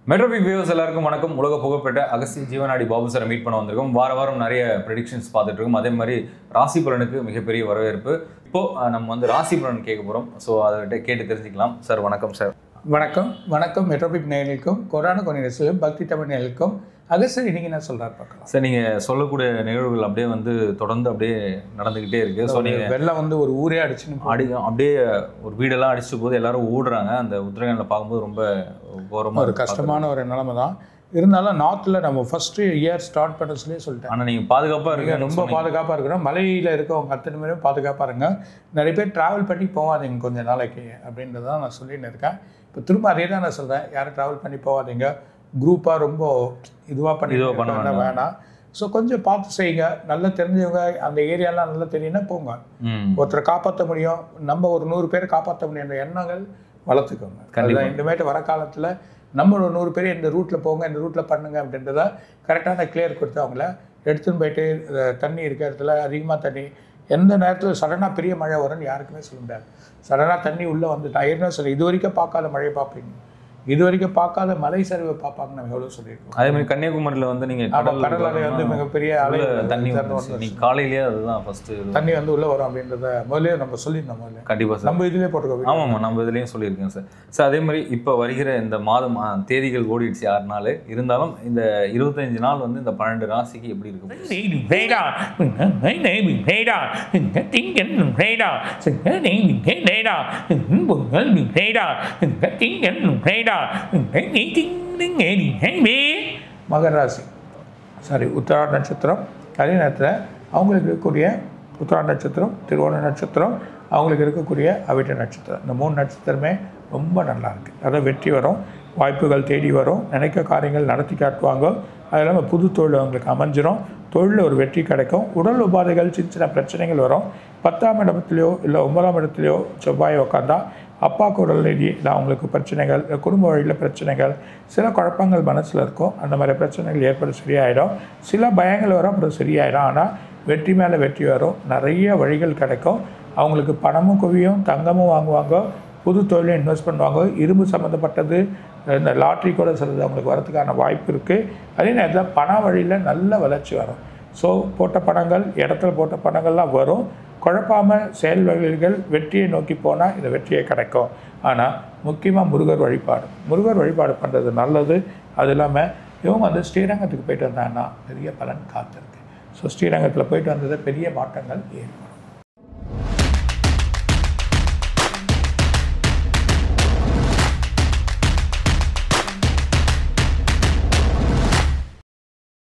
மெட்ரோபிக் viewers எல்லாருக்கும் வணக்கம். உலக புகழ்பெற்ற அகஸ்திய ஜீவனாடி பாபு சாரை மீட் பண்ண வந்திருக்கோம். வாரம் நிறைய ப்ரெடிக்ஷன்ஸ் பார்த்துட்டு இருக்கோம். அதே மாதிரி ராசி பலனுக்கு மிகப்பெரிய வரவேற்பு. இப்போ நம்ம வந்து ராசி பலன் கேட்க போகிறோம். ஸோ அதை கேட்டு தெரிஞ்சுக்கலாம். சார் வணக்கம். சார் வணக்கம் மெட்ரோபிக் நேயர்களுக்கும் கொரோனா கொனிரசிலும் பக்தி தமிழ் நேயர்களுக்கும் அகஸ்தியர் இன்னைக்கு என்ன சொல்றாரு பார்க்கலாம். சார் நீங்கள் சொல்லக்கூடிய நிகழ்வுகள் அப்படியே வந்து தொடர்ந்து அப்படியே நடந்துக்கிட்டே இருக்கு. ஸோ நீங்கள் வெள்ளம் வந்து ஒரு ஊரே அப்படியே ஒரு வீடெல்லாம் அடிச்ச போது எல்லாரும் ஓடுறாங்க. அந்த உத்தரகாண்டில் பார்க்கும்போது ரொம்ப கோரமாக ஒரு கஷ்டமான ஒரு நிலைமை தான். இருந்தாலும் நார்த்தில் நம்ம ஃபர்ஸ்ட் இயர் ஸ்டார்ட் பண்ண சொல்லிட்டேன். ஆனால் நீங்கள் பாதுகாப்பாக இருக்க ரொம்ப பாதுகாப்பாக இருக்கணும். மலையில் இருக்கவங்க அத்தனை பேரும் பாதுகாப்பாக இருங்க. நிறைய பேர் ட்ராவல் பண்ணி போகாதீங்க கொஞ்சம் நாளைக்கு அப்படின்றதான் நான் சொல்லின்னு இருக்கேன். இப்போ திரும்ப அதே தான் நான் சொல்கிறேன். யாரும் ட்ராவல் பண்ணி போகாதீங்க. குரூப்பாக ரொம்ப இதுவாக பண்ண வேணாம். ஸோ கொஞ்சம் பார்த்து செய்யுங்க. நல்லா தெரிஞ்சவங்க அந்த ஏரியாலாம் நல்லா தெரியும்னா போங்க. ஒருத்தரை காப்பாற்ற முடியும், நம்ம ஒரு 100 பேரை காப்பாற்ற முடியுன்ற எண்ணங்கள் வளர்த்துக்கோங்க. கண்டிப்பாக இனிமேட்டு வர காலத்தில் நம்ம ஒரு 100 பேர் இந்த ரூட்டில் போங்க, இந்த ரூட்டில் பண்ணுங்க அப்படின்றத கரெக்டான கிளியர் கொடுத்து அவங்கள எடுத்துன்னு போயிட்டு தண்ணி இருக்கிற இடத்துல அதிகமாக தண்ணி எந்த நேரத்தில் சடனாக பெரிய மழை வரும்னு யாருக்குமே சொல்ல முடியாது. சடனாக தண்ணி உள்ளே வந்துட்டா ஏற்கனவே சொல்லி இது வரைக்கும் பார்க்காத மழையை பார்ப்பீங்க, இது வரைக்கும் பார்க்காத மலை சரிவை பார்ப்பாங்க. நம்ம எவ்வளோ சொல்லியிருக்கோம். அதே மாதிரி கன்னியாகுமரியில் வந்து நீங்கள் கடல் அலை வந்து மிகப்பெரிய அலை தண்ணி காலையிலேயே அதுதான் ஃபர்ஸ்ட் தண்ணி வந்து உள்ளே வரும் அப்படின்றத முதலே நம்ம சொல்லியிருந்தோம். முதல்ல கண்டிப்பாக சார் நம்ம இதுலேயே போட்டுருக்கோம். ஆமாம், நம்ம இதுலேயும் சொல்லியிருக்கேன் சார். சார் அதே மாதிரி இப்போ வருகிற இந்த மாதம் தேதிகள் ஓடிடுச்சு 6 நாள். இருந்தாலும் இந்த 25 நாள் வந்து இந்த 12 ராசிக்கு எப்படி இருக்கும்? மகர ராசி உத்திராட நட்சத்திரம். அதே நேரத்தில் அவங்களுக்கு இருக்கக்கூடிய உத்திராட நட்சத்திரம், திருவோண நட்சத்திரம், அவங்களுக்கு இருக்கக்கூடிய அவிட்ட நட்சத்திரம். இந்த 3 நட்சத்திரமே ரொம்ப நல்லா இருக்குது. அதான் வெற்றி வரும், வாய்ப்புகள் தேடி வரும், நினைக்க காரியங்கள் நடத்தி காட்டுவாங்க. அது இல்லாமல் புது தொழில் அவங்களுக்கு அமைஞ்சிரும், தொழிலில் ஒரு வெற்றி கிடைக்கும். உடல் உபாதைகள் சின்ன பிரச்சனைகள் வரும். 10ஆம் இடத்துலையோ இல்லை 9ஆம் இடத்துலையோ செவ்வாய் உட்காந்தா அப்பாவுக்கு உடல் நிதி இல்லை அவங்களுக்கு பிரச்சனைகள், குடும்ப வழியில் பிரச்சனைகள், சில குழப்பங்கள் மனசில் இருக்கும். அந்த மாதிரி பிரச்சனைகள் ஏற்பட சரியாயிடும். சில பயங்கள் வரும், அப்புறம் சரியாயிடும். ஆனால் வெற்றி மேலே வெற்றி வரும், நிறைய வழிகள் கிடைக்கும். அவங்களுக்கு பணமும் குவியும், தங்கமும் வாங்குவாங்க, புது தொழிலும் இன்வெஸ்ட் பண்ணுவாங்க. இரும்பு சம்மந்தப்பட்டது, இந்த லாட்ரி கூட சிலது அவங்களுக்கு வரதுக்கான வாய்ப்பு இருக்குது. அதே நேரத்தில் பண வழியில் நல்ல வளர்ச்சி வரும். ஸோ போட்ட பணங்கள், இடத்துல போட்ட பணங்கள்லாம் வரும். குழப்பாமல் செயல் வகைகள் வெற்றியை நோக்கி போனால் இந்த வெற்றியை கிடைக்கும். ஆனால் முக்கியமாக முருகர் வழிபாடு பண்ணுறது நல்லது. அது இல்லாமல் இவங்க வந்து ஸ்ரீரங்கத்துக்கு போயிட்டு வந்தாங்கன்னா பெரிய பலன் காத்திருக்கு. ஸோ ஸ்ரீரங்கத்தில் போயிட்டு வந்தது பெரிய மாற்றங்கள் ஏற்படும்.